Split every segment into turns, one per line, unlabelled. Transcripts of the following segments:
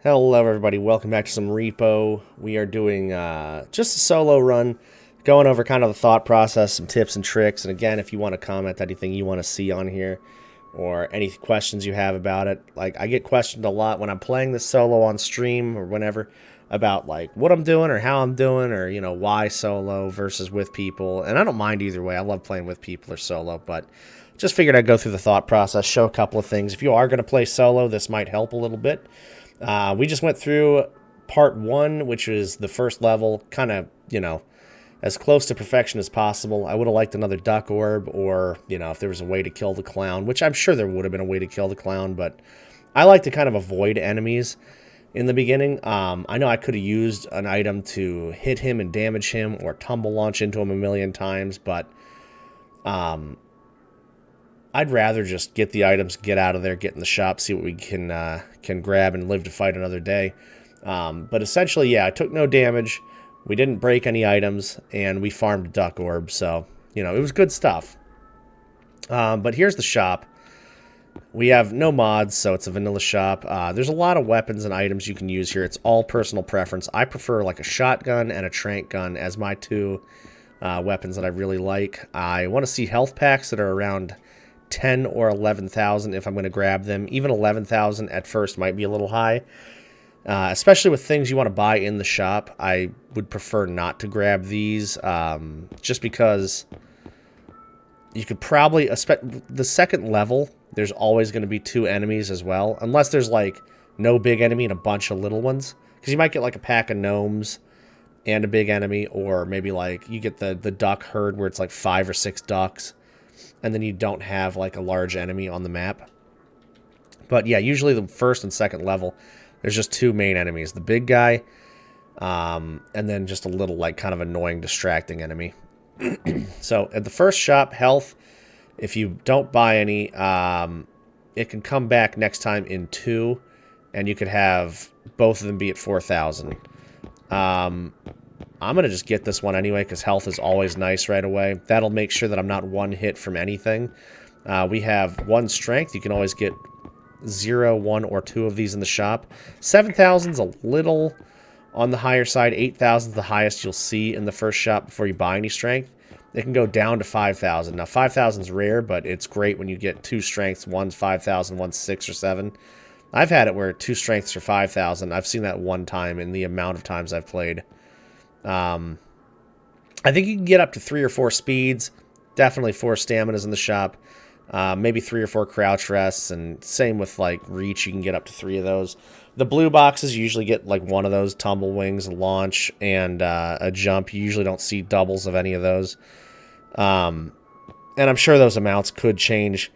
Hello everybody, welcome back to some repo. We are doing just a solo run, going over kind of the thought process, some tips and tricks, and again, if you want to comment anything you want to see on here, or any questions you have about it. Like, I get questioned a lot when I'm playing this solo on stream, or whenever, about like what I'm doing, or how I'm doing, or you know, why solo versus with people, and I don't mind either way. I love playing with people or solo, but just figured I'd go through the thought process, show a couple of things. If you are going to play solo, this might help a little bit. We just went through part 1, which is the first level, kind of, you know, as close to perfection as possible. I would have liked another duck orb, or, you know, if there was a way to kill the clown, which I'm sure there would have been a way to kill the clown, but I like to kind of avoid enemies in the beginning. I know I could have used an item to hit him and damage him, or tumble launch into him a million times, but I'd rather just get the items, get out of there, get in the shop, see what we can grab, and live to fight another day. But essentially, yeah, I took no damage. We didn't break any items, and we farmed duck orbs. So, you know, it was good stuff. But here's the shop. We have no mods, so it's a vanilla shop. There's a lot of weapons and items you can use here. It's all personal preference. I prefer like a shotgun and a tranq gun as my two weapons that I really like. I want to see health packs that are around 10 or 11,000 if I'm going to grab them. Even 11,000 at first might be a little high. Especially with things you want to buy in the shop, I would prefer not to grab these. Just because you could probably... The second level, there's always going to be 2 enemies as well. Unless there's like no big enemy and a bunch of little ones. Because you might get like a pack of gnomes and a big enemy. Or maybe like you get the duck herd where it's like 5 or 6 ducks. And then you don't have like a large enemy on the map. But yeah, usually the first and second level, there's just 2 main enemies. The big guy, and then just a little like kind of annoying, distracting enemy. So at the first shop, health, if you don't buy any, it can come back next time in 2. And you could have both of them be at 4,000. I'm going to just get this one anyway, because health is always nice right away. That'll make sure that I'm not one hit from anything. We have 1 strength. You can always get 0, 1, or 2 of these in the shop. 7,000's a little on the higher side. 8,000's the highest you'll see in the first shop before you buy any strength. It can go down to 5,000. Now, 5,000's rare, but it's great when you get 2 strengths. One's 5,000, one's 6 or 7. I've had it where 2 strengths are 5,000. I've seen that one time in the amount of times I've played. I think you can get up to 3 or 4 speeds. Definitely 4 staminas in the shop. Maybe 3 or 4 crouch rests, and same with like reach. You can get up to 3 of those. The blue boxes, you usually get like 1 of those: tumble wings, a launch, and a jump. You usually don't see doubles of any of those. And I'm sure those amounts could change.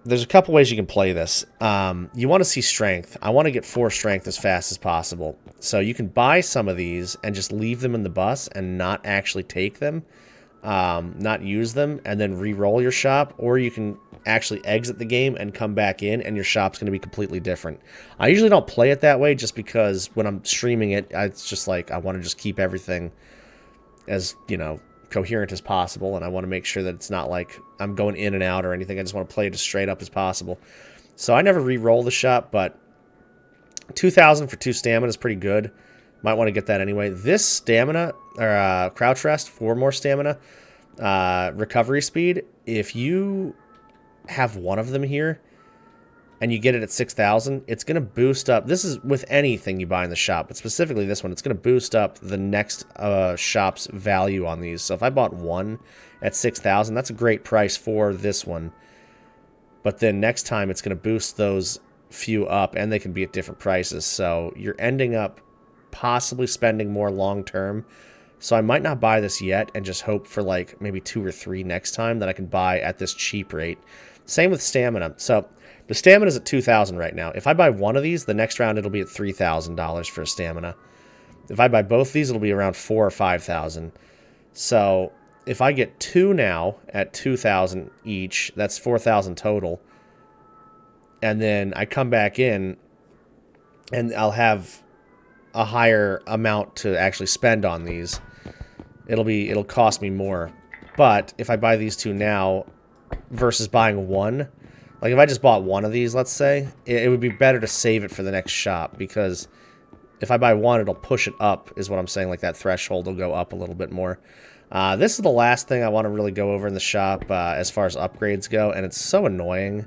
There's a couple ways you can play this. You want to see strength. I want to get 4 strength as fast as possible. So you can buy some of these and just leave them in the bus and not actually take them, not use them, and then re-roll your shop. Or you can actually exit the game and come back in, and your shop's going to be completely different. I usually don't play it that way just because when I'm streaming it, it's just like I want to just keep everything as, you know, coherent as possible, and I want to make sure that it's not like I'm going in and out or anything. I just want to play it as straight up as possible. So I never re-roll the shop, but 2,000 for 2 stamina is pretty good. Might want to get that anyway. This stamina, or crouch rest, 4 more stamina, recovery speed, if you have 1 of them here, and you get it at 6,000, it's going to boost up. This is with anything you buy in the shop, but specifically this one, it's going to boost up the next shop's value on these. So if I bought 1 at 6,000, that's a great price for this one. But then next time, it's going to boost those few up, and they can be at different prices. So you're ending up possibly spending more long term. So I might not buy this yet and just hope for like maybe 2 or 3 next time that I can buy at this cheap rate. Same with stamina. So the stamina is at 2,000 right now. If I buy 1 of these, the next round it'll be at $3,000 for a stamina. If I buy both these, it'll be around 4,000 or 5,000. So if I get 2 now at 2,000 each, that's 4,000 total. And then I come back in, and I'll have a higher amount to actually spend on these. It'll cost me more. But if I buy these 2 now versus buying 1, Like, if I just bought one of these, let's say, it would be better to save it for the next shop, because if I buy one, it'll push it up, is what I'm saying. Like, that threshold will go up a little bit more. This is the last thing I want to really go over in the shop as far as upgrades go, and it's so annoying.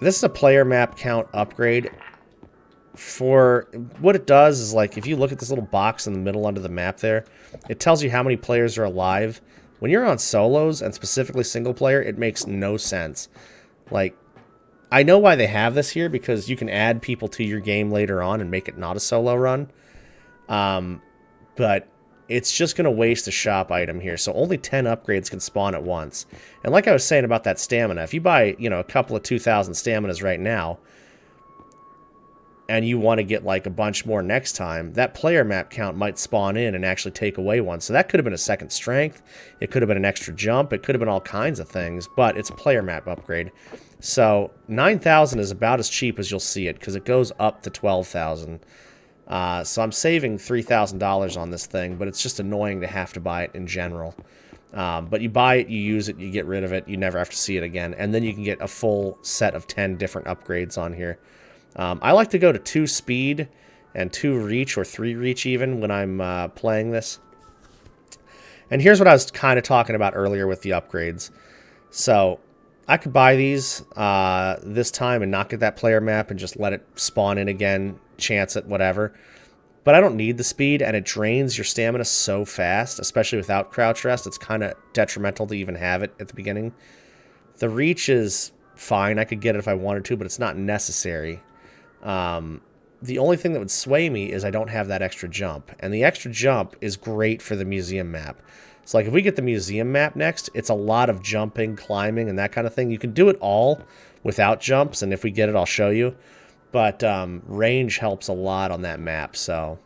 This is a player map count upgrade. For what it does is, like, if you look at this little box in the middle under the map there, it tells you how many players are alive. When you're on solos, and specifically single player, it makes no sense. Like, I know why they have this here, because you can add people to your game later on and make it not a solo run. But it's just going to waste a shop item here. So only 10 upgrades can spawn at once. And like I was saying about that stamina, if you buy, you know, a couple of 2,000 staminas right now, and you want to get like a bunch more next time, that player map count might spawn in and actually take away one. So that could have been a second strength. It could have been an extra jump. It could have been all kinds of things, but it's a player map upgrade. So 9,000 is about as cheap as you'll see it, because it goes up to 12,000. So I'm saving $3,000 on this thing, but it's just annoying to have to buy it in general. But you buy it, you use it, you get rid of it, you never have to see it again. And then you can get a full set of 10 different upgrades on here. I like to go to 2 speed and 2 reach, or 3 reach even, when I'm playing this. And here's what I was kind of talking about earlier with the upgrades. So I could buy these this time and not get that player map and just let it spawn in again, chance it, whatever. But I don't need the speed, and it drains your stamina so fast, especially without crouch rest. It's kind of detrimental to even have it at the beginning. The reach is fine. I could get it if I wanted to, but it's not necessary. The only thing that would sway me is I don't have that extra jump. And the extra jump is great for the museum map. So, like, if we get the museum map next, it's a lot of jumping, climbing, and that kind of thing. You can do it all without jumps, and if we get it, I'll show you. But range helps a lot on that map, so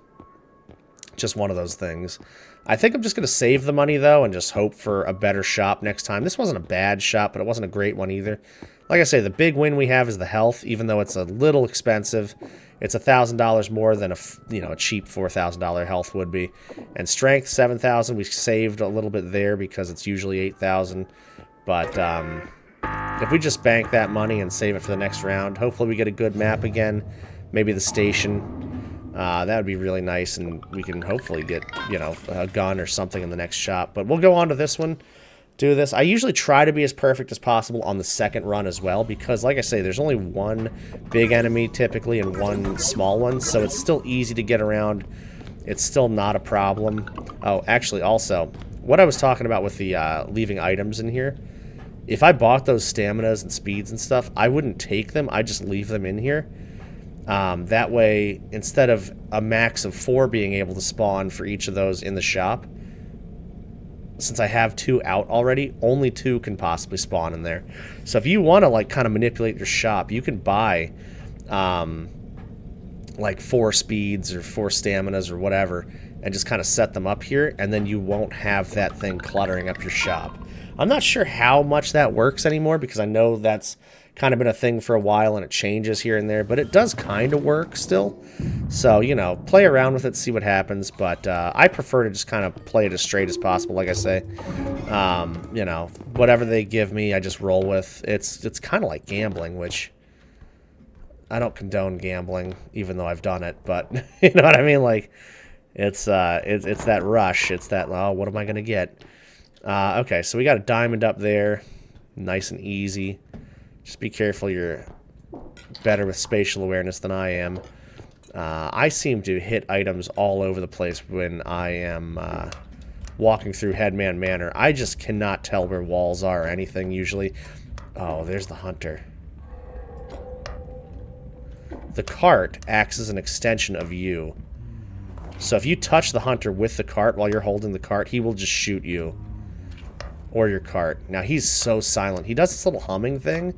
just one of those things. I think I'm just going to save the money, though, and just hope for a better shop next time. This wasn't a bad shop, but it wasn't a great one either. Like I say, the big win we have is the health, even though it's a little expensive. It's $1,000 more than a cheap $4,000 health would be. And strength, 7,000. We saved a little bit there because it's usually 8,000. But if we just bank that money and save it for the next round, hopefully we get a good map again. Maybe the station. That would be really nice, and we can hopefully get, you know, a gun or something in the next shop. But we'll go on to this one. Do this. I usually try to be as perfect as possible on the second run as well, because like I say, there's only one big enemy typically and one small one, so it's still easy to get around. It's still not a problem. Oh, actually, also, what I was talking about with the leaving items in here, if I bought those staminas and speeds and stuff, I wouldn't take them. I'd just leave them in here. That way, instead of a max of 4 being able to spawn for each of those in the shop, since I have 2 out already, only 2 can possibly spawn in there. So if you want to, like, kind of manipulate your shop, you can buy, like, 4 speeds or 4 staminas or whatever, and just kind of set them up here, and then you won't have that thing cluttering up your shop. I'm not sure how much that works anymore, because I know that's kind of been a thing for a while, and it changes here and there, but it does kind of work still. So, you know, play around with it, see what happens, but I prefer to just kind of play it as straight as possible, like I say. You know, whatever they give me, I just roll with. It's kind of like gambling, which I don't condone gambling, even though I've done it, but you know what I mean? Like, it's that rush. It's that, oh, what am I going to get? Okay, so we got a diamond up there. Nice and easy. Just be careful, you're better with spatial awareness than I am. I seem to hit items all over the place when I am walking through Headman Manor. I just cannot tell where walls are or anything usually. Oh, there's the hunter. The cart acts as an extension of you. So if you touch the hunter with the cart while you're holding the cart, he will just shoot you. Or your cart. Now, he's so silent. He does this little humming thing,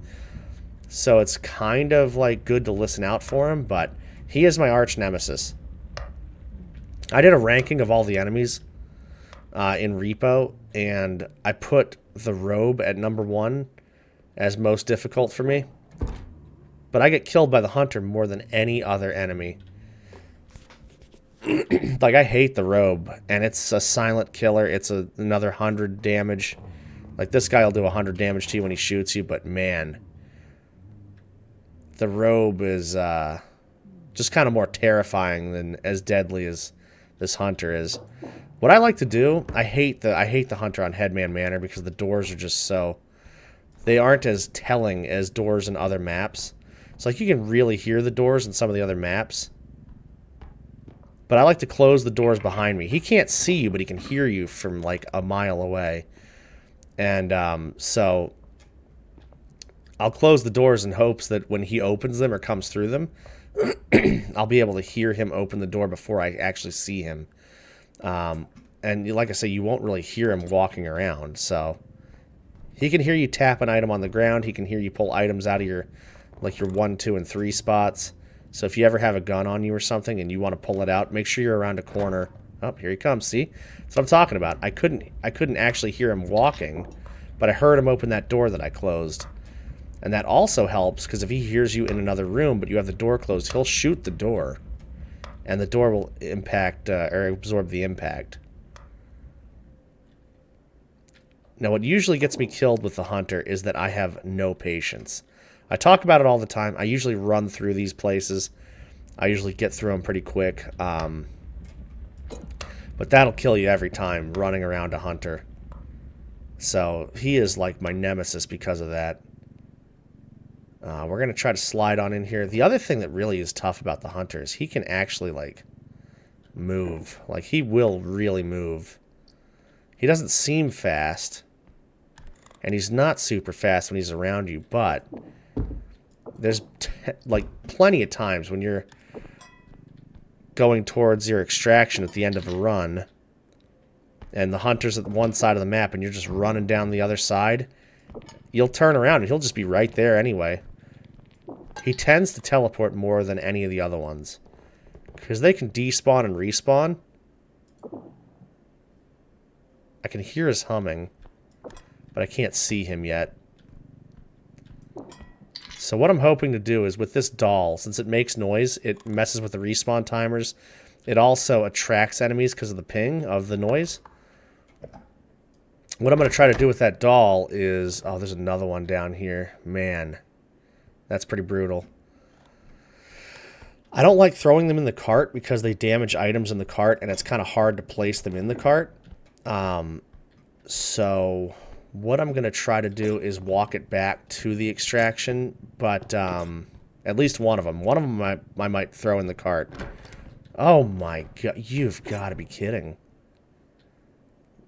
so it's kind of, like, good to listen out for him, but he is my arch nemesis. I did a ranking of all the enemies in Repo, and I put the robe at number 1 as most difficult for me, but I get killed by the hunter more than any other enemy. Like, I hate the robe, and it's a silent killer. It's another 100 damage. Like, this guy will do 100 damage to you when he shoots you, but man, the robe is just kind of more terrifying than as deadly as this hunter is. What I like to do, I hate the hunter on Headman Manor because the doors are just so, they aren't as telling as doors in other maps. It's like you can really hear the doors in some of the other maps. But I like to close the doors behind me. He can't see you, but he can hear you from like a mile away. And so I'll close the doors in hopes that when he opens them or comes through them, I'll be able to hear him open the door before I actually see him. And like I say, you won't really hear him walking around. So he can hear you tap an item on the ground. He can hear you pull items out of your, like your 1, 2, and 3 spots. So if you ever have a gun on you or something and you want to pull it out, make sure you're around a corner. Oh, here he comes. See? That's what I'm talking about. I couldn't actually hear him walking, but I heard him open that door that I closed. And that also helps because if he hears you in another room but you have the door closed, he'll shoot the door. And the door will impact or absorb the impact. Now, what usually gets me killed with the hunter is that I have no patience. I talk about it all the time. I usually run through these places. I usually get through them pretty quick. But that'll kill you every time, running around a hunter. So he is like my nemesis because of that. We're going to try to slide on in here. The other thing that really is tough about the hunter is he can actually, like, move. Like, he will really move. He doesn't seem fast. And he's not super fast when he's around you, but there's, like, plenty of times when you're going towards your extraction at the end of a run, and the hunter's at one side of the map, and you're just running down the other side, you'll turn around, and he'll just be right there anyway. He tends to teleport more than any of the other ones, because they can despawn and respawn. I can hear his humming, but I can't see him yet. So what I'm hoping to do is with this doll, since it makes noise, it messes with the respawn timers. It also attracts enemies because of the ping of the noise. What I'm going to try to do with that doll is... Oh, there's another one down here. Man, that's pretty brutal. I don't like throwing them in the cart because they damage items in the cart, and it's kind of hard to place them in the cart. So what I'm going to try to do is walk it back to the extraction, but at least one of them. One of them I might throw in the cart. Oh my god, you've got to be kidding.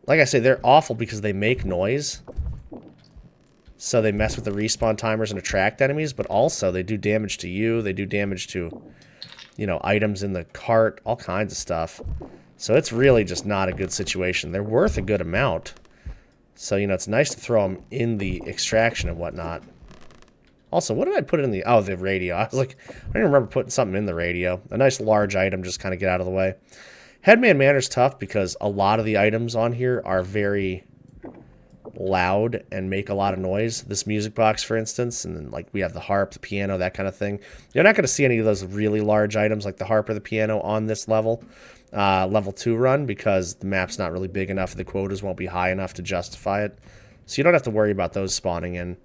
Like I say, they're awful because they make noise. So they mess with the respawn timers and attract enemies, but also they do damage to you. They do damage to, you know, items in the cart, all kinds of stuff. So it's really just not a good situation. They're worth a good amount. So, you know, it's nice to throw them in the extraction and whatnot. Also, what did I put in the... Oh, the radio. I was like, I don't remember putting something in the radio. A nice large item, just kind of get out of the way. Headman Manor's tough because a lot of the items on here are very loud and make a lot of noise. This music box, for instance, and then, like, we have the harp, the piano, that kind of thing. You're not going to see any of those really large items like the harp or the piano on this level. Level 2 run, because the map's not really big enough. The quotas won't be high enough to justify it. So you don't have to worry about those spawning in.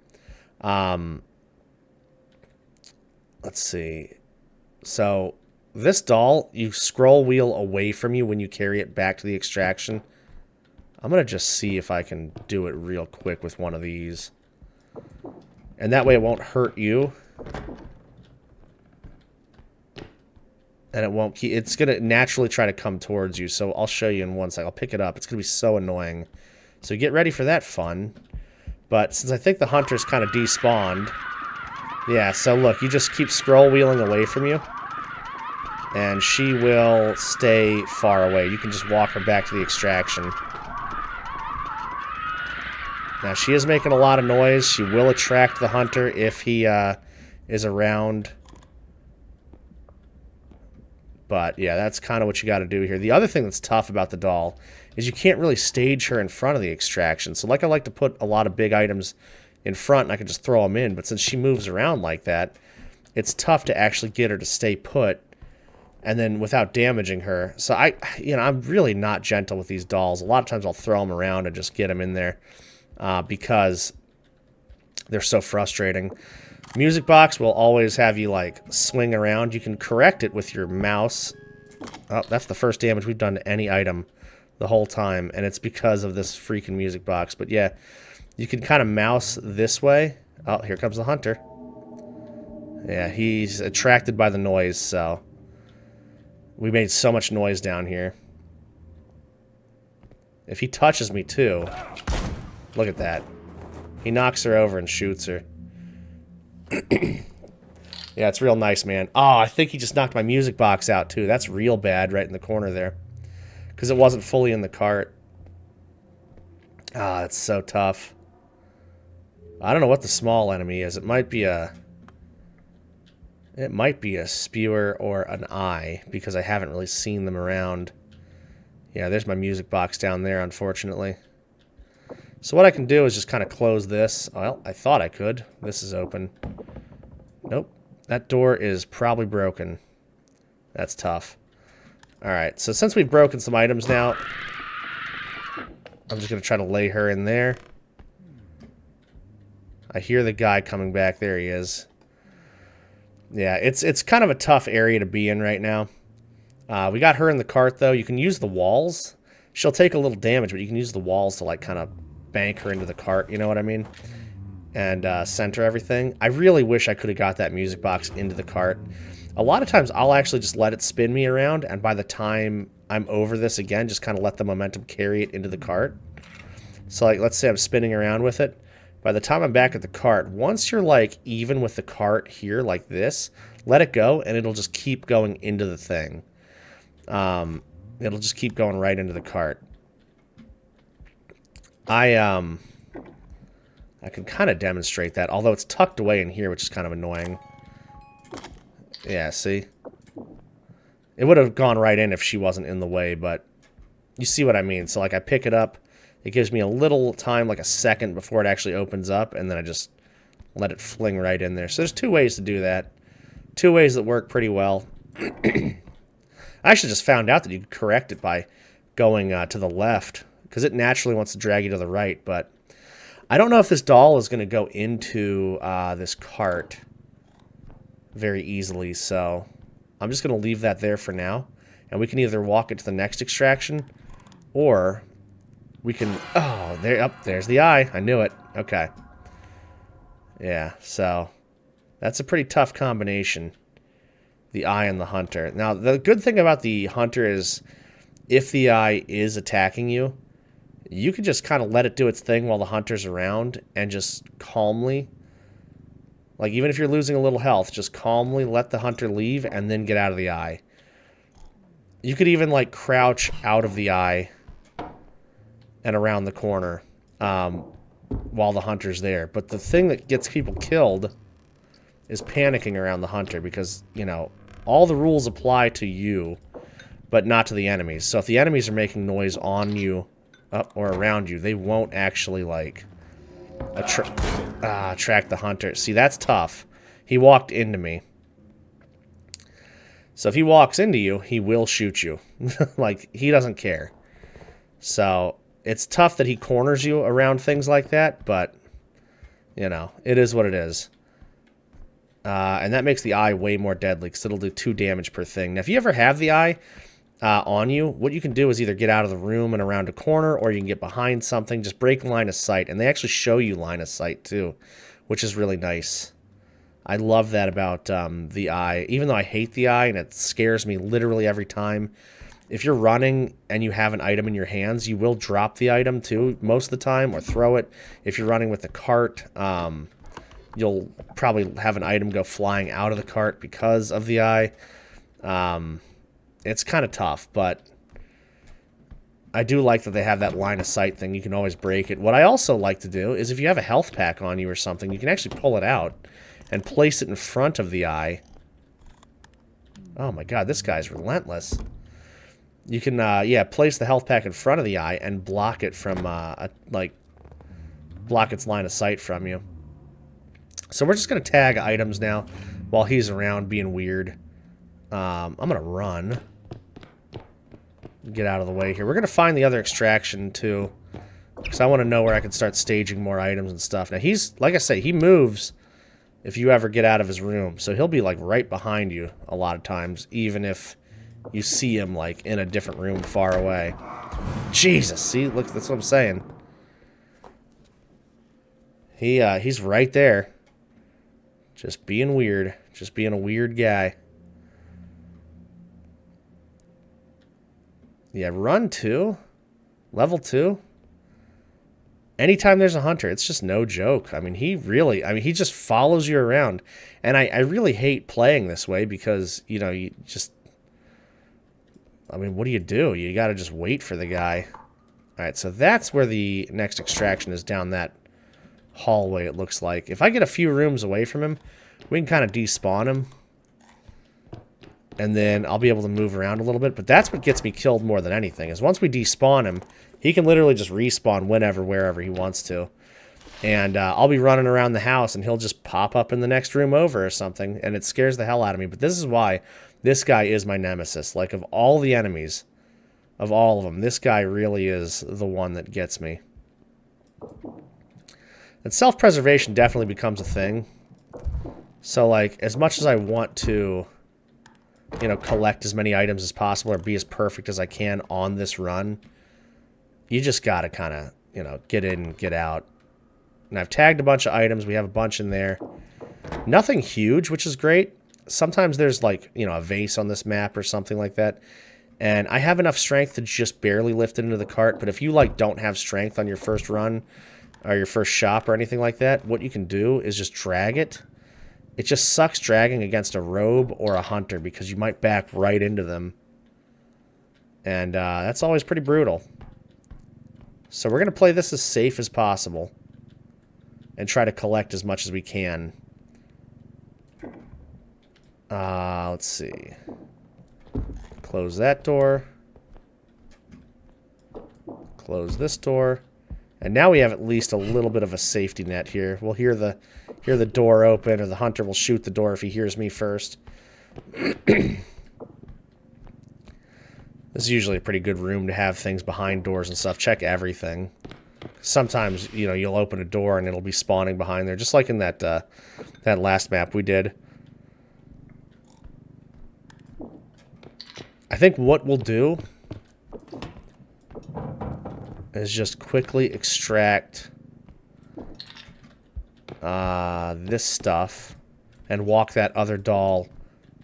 Let's see. So this doll, you scroll wheel away from you when you carry it back to the extraction. I'm going to just see if I can do it real quick with one of these. And that way it won't hurt you. And it won't keep... It's going to naturally try to come towards you. So I'll show you in one sec. I'll pick it up. It's going to be so annoying. So get ready for that fun. But since I think the hunter's kind of despawned... Yeah, so look, you just keep scroll wheeling away from you. And she will stay far away. You can just walk her back to the extraction. Now, she is making a lot of noise. She will attract the hunter if he is around. But, yeah, that's kind of what you got to do here. The other thing that's tough about the doll is you can't really stage her in front of the extraction. So, like, I like to put a lot of big items in front, and I can just throw them in. But since she moves around like that, it's tough to actually get her to stay put and then without damaging her. So, I'm really not gentle with these dolls. A lot of times I'll throw them around and just get them in there because they're so frustrating. Music box will always have you, like, swing around. You can correct it with your mouse. Oh, that's the first damage we've done to any item the whole time, and it's because of this freaking music box. But yeah, you can kind of mouse this way. Oh, here comes the hunter. Yeah, he's attracted by the noise, so we made so much noise down here. If he touches me, too, look at that. He knocks her over and shoots her. Yeah, it's real nice, man. Oh, I think he just knocked my music box out, too. That's real bad right in the corner there. Because it wasn't fully in the cart. Ah, it's so tough. I don't know what the small enemy is. It might be a... It might be a spewer or an eye, because I haven't really seen them around. Yeah, there's my music box down there, unfortunately. So what I can do is just kind of close this. Well, I thought I could. This is open. Nope. That door is probably broken. That's tough. Alright, so since we've broken some items now, I'm just going to try to lay her in there. I hear the guy coming back. There he is. Yeah, it's kind of a tough area to be in right now. We got her in the cart, though. You can use the walls. She'll take a little damage, but you can use the walls to, like, kind of bank her into the cart, you know what I mean? And center everything. I really wish I could have got that music box into the cart. A lot of times I'll actually just let it spin me around, and by the time I'm over this again, just kind of let the momentum carry it into the cart. So, like, let's say I'm spinning around with it. By the time I'm back at the cart, once you're, like, even with the cart here, like this, let it go, and it'll just keep going into the thing. It'll just keep going right into the cart. I can kind of demonstrate that, although it's tucked away in here, which is kind of annoying. Yeah, see? It would have gone right in if she wasn't in the way, but you see what I mean. So, like, I pick it up. It gives me a little time, like a second, before it actually opens up, and then I just let it fling right in there. So there's two ways to do that. Two ways that work pretty well. I actually just found out that you could correct it by going to the left, because it naturally wants to drag you to the right, but I don't know if this doll is going to go into this cart very easily, so I'm just going to leave that there for now, and we can either walk it to the next extraction, or we can... Oh, there's the eye. I knew it. Okay. Yeah, so that's a pretty tough combination, the eye and the hunter. Now, the good thing about the hunter is if the eye is attacking you, you can just kind of let it do its thing while the hunter's around and just calmly, like, even if you're losing a little health, just calmly let the hunter leave and then get out of the eye. You could even, like, crouch out of the eye and around the corner while the hunter's there. But the thing that gets people killed is panicking around the hunter because, you know, all the rules apply to you, but not to the enemies. So if the enemies are making noise on you or around you, they won't actually, like, attract the hunter. See, that's tough. He walked into me. So if he walks into you, he will shoot you. Like, he doesn't care. So it's tough that he corners you around things like that, but, you know, it is what it is. And that makes the eye way more deadly because it'll do 2 damage per thing. Now, if you ever have the eye on you, what you can do is either get out of the room and around a corner, or you can get behind something. Just break line of sight. And they actually show you line of sight, too, which is really nice. I love that about the eye. Even though I hate the eye and it scares me literally every time, if you're running and you have an item in your hands, you will drop the item, too, most of the time, or throw it. If you're running with the cart, you'll probably have an item go flying out of the cart because of the eye. It's kind of tough, but I do like that they have that line of sight thing. You can always break it. What I also like to do is if you have a health pack on you or something, you can actually pull it out and place it in front of the eye. Oh my god, this guy's relentless. You can, yeah, place the health pack in front of the eye and block it from, block its line of sight from you. So we're just going to tag items now while he's around being weird. I'm going to run. Get out of the way here. We're going to find the other extraction, too, because I want to know where I can start staging more items and stuff. Now, he's, like I say, he moves if you ever get out of his room. So he'll be like right behind you a lot of times, even if you see him like in a different room far away. Jesus, see, look, that's what I'm saying. He's right there. Just being weird. Just being a weird guy. Yeah, run 2. Level 2. Anytime there's a hunter, it's just no joke. I mean, he just follows you around. And I really hate playing this way because, you know, you just... I mean, what do? You got to just wait for the guy. All right, so that's where the next extraction is, down that hallway, it looks like. If I get a few rooms away from him, we can kind of despawn him. And then I'll be able to move around a little bit. But that's what gets me killed more than anything, is once we despawn him, he can literally just respawn whenever, wherever he wants to. And I'll be running around the house, and he'll just pop up in the next room over or something, and it scares the hell out of me. But this is why this guy is my nemesis. Like, of all the enemies, of all of them, this guy really is the one that gets me. And self-preservation definitely becomes a thing. So, like, as much as I want to, you know, collect as many items as possible or be as perfect as I can on this run, you just gotta kind of, you know, get in and get out. And I've tagged a bunch of items. We have a bunch in there. Nothing huge, which is great. Sometimes there's, like, you know, a vase on this map or something like that. And I have enough strength to just barely lift it into the cart. But if you, like, don't have strength on your first run or your first shop or anything like that, what you can do is just drag it. It just sucks dragging against a robe or a hunter because you might back right into them. And that's always pretty brutal. So we're going to play this as safe as possible and try to collect as much as we can. Let's see. Close that door. Close this door. And now we have at least a little bit of a safety net here. We'll hear the door open, or the hunter will shoot the door if he hears me first. This is usually a pretty good room to have things behind doors and stuff. Check everything. Sometimes, you know, you'll open a door and it'll be spawning behind there, just like in that that last map we did. I think what we'll do is just quickly extract this stuff and walk that other doll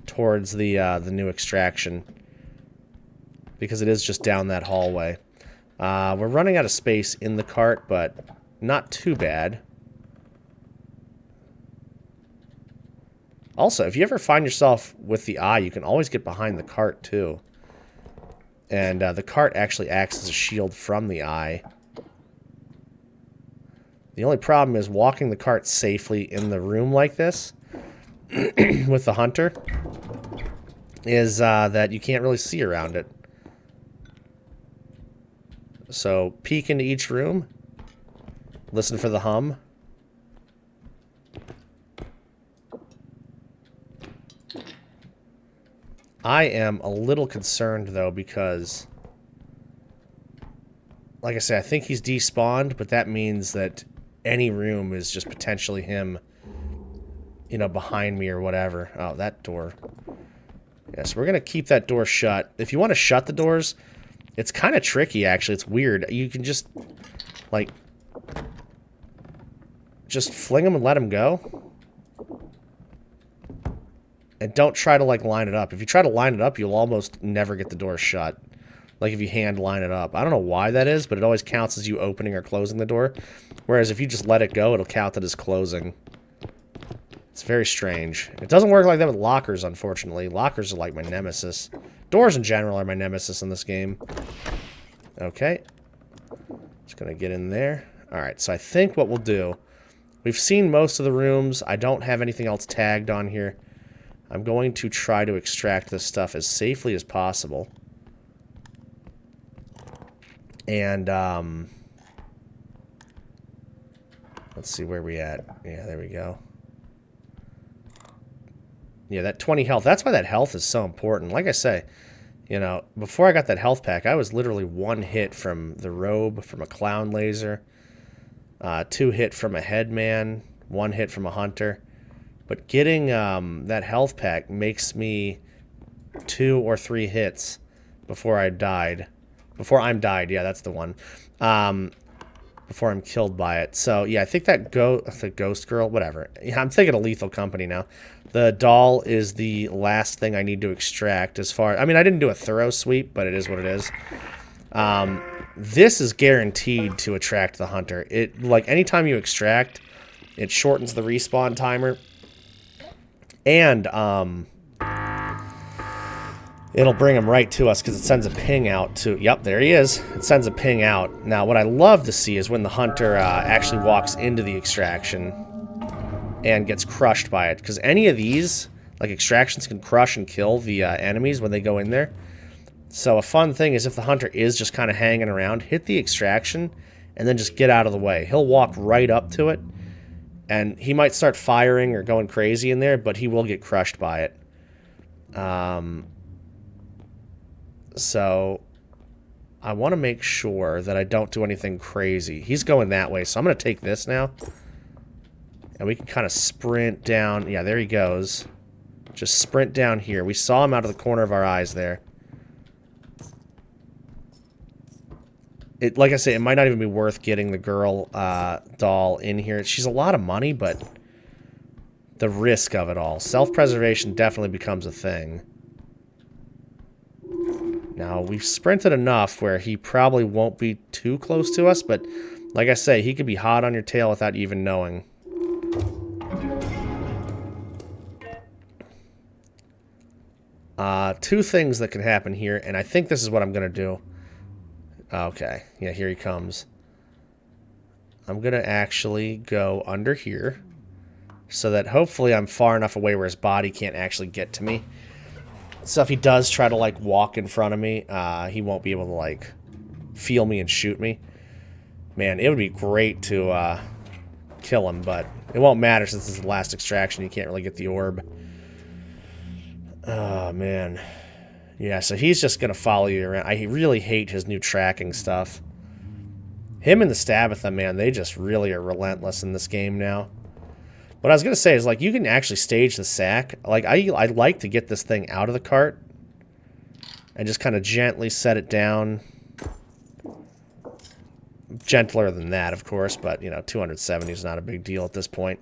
towards the new extraction, because it is just down that hallway. We're running out of space in the cart, but not too bad. Also, if you ever find yourself with the eye, you can always get behind the cart too. And the cart actually acts as a shield from the eye. The only problem is walking the cart safely in the room like this with the hunter is that you can't really see around it. So peek into each room. Listen for the hum. I am a little concerned, though, because, like I said, I think he's despawned, but that means that any room is just potentially him, you know, behind me or whatever. Oh, that door. Yeah, so we're going to keep that door shut. If you want to shut the doors, it's kind of tricky, actually. It's weird. You can just, like, just fling them and let them go. And don't try to, like, line it up. If you try to line it up, you'll almost never get the door shut. Like, if you hand line it up. I don't know why that is, but it always counts as you opening or closing the door. Whereas if you just let it go, it'll count it as closing. It's very strange. It doesn't work like that with lockers, unfortunately. Lockers are like my nemesis. Doors in general are my nemesis in this game. Okay. Just gonna get in there. Alright, so I think what we'll do... We've seen most of the rooms. I don't have anything else tagged on here. I'm going to try to extract this stuff as safely as possible. And, let's see where we at. Yeah, there we go. Yeah, that 20 health. That's why that health is so important. Like I say, you know, before I got that health pack, I was literally 1 hit from the robe, from a clown laser, 2 hit from a headman, 1 hit from a hunter. But getting that health pack makes me 2 or 3 hits before I died. Before I'm died, yeah, that's the one. Before I'm killed by it. So, yeah, I think that the ghost girl, whatever. Yeah, I'm thinking of Lethal Company now. The doll is the last thing I need to extract as far... I mean, I didn't do a thorough sweep, but it is what it is. This is guaranteed to attract the hunter. Like, anytime you extract, it shortens the respawn timer. And, it'll bring him right to us because it sends a ping out to... Yep, there he is. It sends a ping out. Now, what I love to see is when the hunter actually walks into the extraction and gets crushed by it. Because any of these, like extractions, can crush and kill the enemies when they go in there. So a fun thing is if the hunter is just kind of hanging around, hit the extraction and then just get out of the way. He'll walk right up to it. And he might start firing or going crazy in there, but he will get crushed by it. So I want to make sure that I don't do anything crazy. He's going that way, so I'm going to take this now. And we can kind of sprint down. Yeah, there he goes. Just sprint down here. We saw him out of the corner of our eyes there. Like I say, it might not even be worth getting the girl doll in here. She's a lot of money, but the risk of it all. Self-preservation definitely becomes a thing. Now, we've sprinted enough where he probably won't be too close to us, but like I say, he could be hot on your tail without even knowing. Two things that can happen here, and I think this is what I'm going to do. Okay, yeah, here he comes. I'm going to actually go under here so that hopefully I'm far enough away where his body can't actually get to me. So if he does try to, like, walk in front of me, he won't be able to, like, feel me and shoot me. Man, it would be great to kill him, but it won't matter since this is the last extraction. You can't really get the orb. Oh, man. Yeah, so he's just going to follow you around. I really hate his new tracking stuff. Him and the Stabitha, man, they just really are relentless in this game now. What I was going to say is, like, you can actually stage the sack. Like, I like to get this thing out of the cart and just kind of gently set it down. Gentler than that, of course, but, you know, 270 is not a big deal at this point.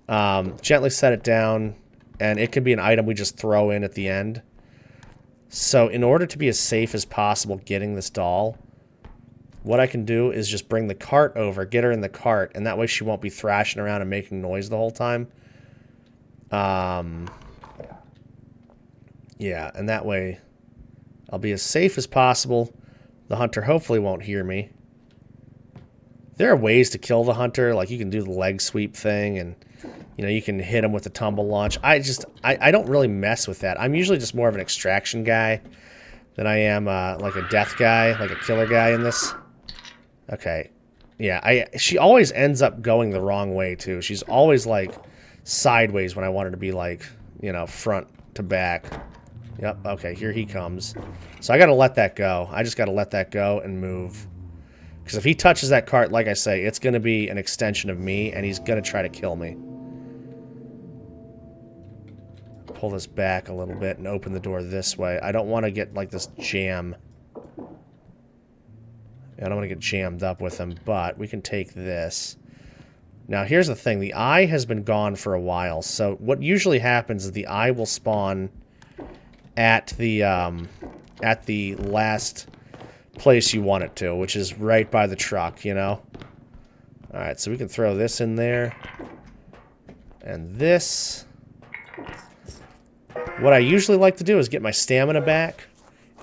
Gently set it down, and it can be an item we just throw in at the end. So in order to be as safe as possible getting this doll, what I can do is just bring the cart over, get her in the cart, and that way she won't be thrashing around and making noise the whole time. Yeah, and that way I'll be as safe as possible. The hunter hopefully won't hear me. There are ways to kill the hunter, like you can do the leg sweep thing, and you know, you can hit him with the tumble launch. I don't really mess with that. I'm usually just more of an extraction guy than I am like a death guy, like a killer guy in this. Okay. Yeah, she always ends up going the wrong way, too. She's always, like, sideways when I want her to be, like, you know, front to back. Yep, okay, here he comes. So I gotta let that go. I just gotta let that go and move. Because if he touches that cart, like I say, it's gonna be an extension of me, and he's gonna try to kill me. Pull this back a little bit and open the door this way. I don't want to get, like, this jam. I don't want to get jammed up with him, but we can take this. Now, here's the thing. The eye has been gone for a while, so what usually happens is the eye will spawn at the last place you want it to, which is right by the truck, you know? Alright, so we can throw this in there. And this. What I usually like to do is get my stamina back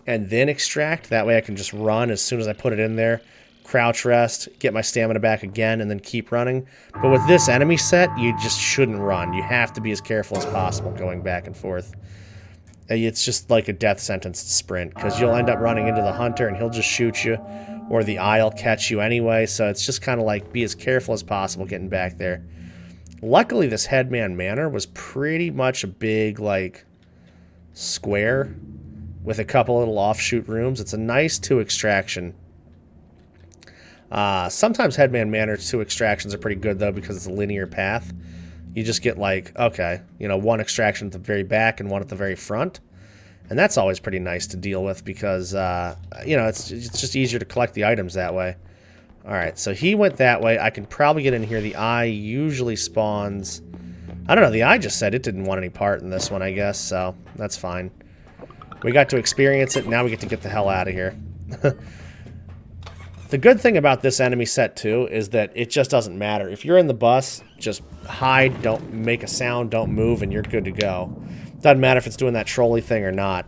and then extract. That way I can just run as soon as I put it in there, crouch rest, get my stamina back again, and then keep running. But with this enemy set, you just shouldn't run. You have to be as careful as possible going back and forth. It's just like a death sentence to sprint, because you'll end up running into the hunter and he'll just shoot you, or the eye will catch you anyway, so it's just kind of like be as careful as possible getting back there. Luckily, this Headman Manor was pretty much a big, like, square with a couple little offshoot rooms. It's a nice 2 extraction. Sometimes Headman Manor 2 extractions are pretty good, though, because it's a linear path. you just get like, okay, you know, one extraction at the very back and one at the very front. And that's always pretty nice to deal with because, you know, it's just easier to collect the items that way. All right, so he went that way. I can probably get in here. The eye usually spawns... I don't know, the eye just said it didn't want any part in this one, I guess, so that's fine. We got to experience it, now we get to get the hell out of here. The good thing about this enemy set, too, is that it just doesn't matter. If you're in the bus, just hide, don't make a sound, don't move, and you're good to go. Doesn't matter if it's doing that trolley thing or not.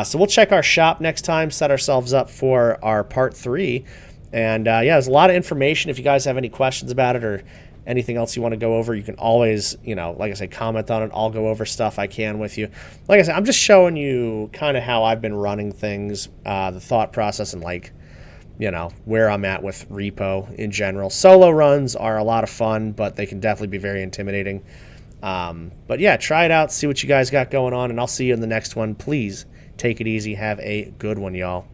So we'll check our shop next time, set ourselves up for our part 3. And, yeah, there's a lot of information. If you guys have any questions about it or anything else you want to go over, you can always, you know, like I say, comment on it. I'll go over stuff I can with you. Like I said, I'm just showing you kind of how I've been running things, the thought process, and, like, you know, where I'm at with repo in general. Solo runs are a lot of fun, but they can definitely be very intimidating. But yeah, try it out, see what you guys got going on, and I'll see you in the next one. Please take it easy. Have a good one, y'all.